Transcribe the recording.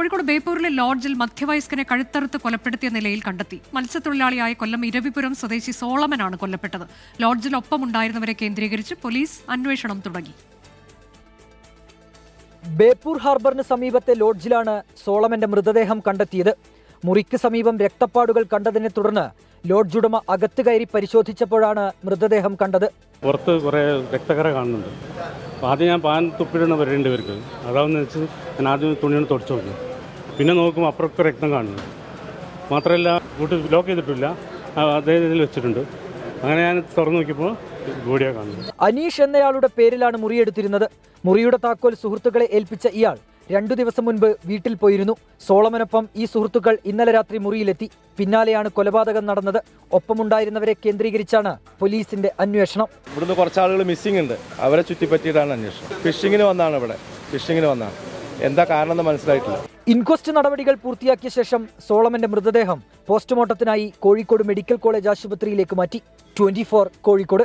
കോഴിക്കോട് ബേപ്പൂരിലെ ലോഡ്ജിൽ മധ്യവയസ്കനെ കഴുത്തറുത്ത് കൊലപ്പെടുത്തിയ നിലയിൽ കണ്ടെത്തി. മത്സ്യത്തൊഴിലാളിയായ കൊല്ലം ഇരവിപുരം സ്വദേശി സോളമനാണ് കൊല്ലപ്പെട്ടത്. ലോഡ്ജിൽ ഒപ്പമുണ്ടായിരുന്നവരെ കേന്ദ്രീകരിച്ച് പോലീസ് അന്വേഷണം തുടങ്ങി. ബേപ്പൂർ ഹാർബറിന് സമീപത്തെ ലോഡ്ജിലാണ് സോളമന്റെ മൃതദേഹം കണ്ടെത്തിയത്. മുറിക്ക് സമീപം രക്തപ്പാടുകൾ കണ്ടതിനെ തുടർന്ന് ലോഡ്ജ് ഉടമ അകത്ത് കയറി പരിശോധിച്ചപ്പോഴാണ് മൃതദേഹം കണ്ടത്. പുറത്ത് കുറേ രക്തക്കറ കാണുന്നുണ്ട്. ആദ്യം ഞാൻ പാൻ തുപ്പിടണം വരേണ്ടി വരും. അതാണെന്ന് വെച്ച് ഞാൻ ആദ്യം തുണിയാണ് തുടച്ചു നോക്കി. പിന്നെ നോക്കുമ്പോൾ അപ്പുറമൊക്കെ രക്തം കാണുന്നു. മാത്രമല്ല കൂട്ട് ലോക്ക് ചെയ്തിട്ടില്ല, അതേ ഇതിൽ വെച്ചിട്ടുണ്ട്. അങ്ങനെ ഞാൻ തുറന്നു നോക്കിയപ്പോൾ ബോഡിയാണ് കാണുന്നത്. അനീഷ് എന്നയാളുടെ പേരിലാണ് മുറിയെടുത്തിരുന്നത്. മുറിയുടെ താക്കോൽ സുഹൃത്തുക്കളെ ഏൽപ്പിച്ച ഇയാൾ 2 ദിവസം മുൻപ് വീട്ടിൽ പോയിരുന്നു. സോളമനൊപ്പം ഈ സുഹൃത്തുക്കൾ ഇന്നലെ രാത്രി മുറിയിലെത്തി. പിന്നാലെയാണ് കൊലപാതകം നടന്നത്. ഒപ്പമുണ്ടായിരുന്നവരെ കേന്ദ്രീകരിച്ചാണ് പോലീസിന്റെ അന്വേഷണം. ഇവിടുന്ന് കുറച്ച് ആളുകൾ മിസ്സിംഗ് ഉണ്ട്. അവരെ ചുറ്റിപ്പറ്റിയിട്ടാണ് അന്വേഷണം. ഫിഷിങ്ങിന് വന്നാണ് എന്താ കാരണം എന്ന് മനസ്സിലായിട്ടില്ല. ഇൻക്വസ്റ്റ് നടപടികൾ പൂർത്തിയാക്കിയ ശേഷം സോളമന്റെ മൃതദേഹം പോസ്റ്റ്മോർട്ടത്തിനായി കോഴിക്കോട് മെഡിക്കൽ കോളേജ് ആശുപത്രിയിലേക്ക് മാറ്റി. 24 കോഴിക്കോട്.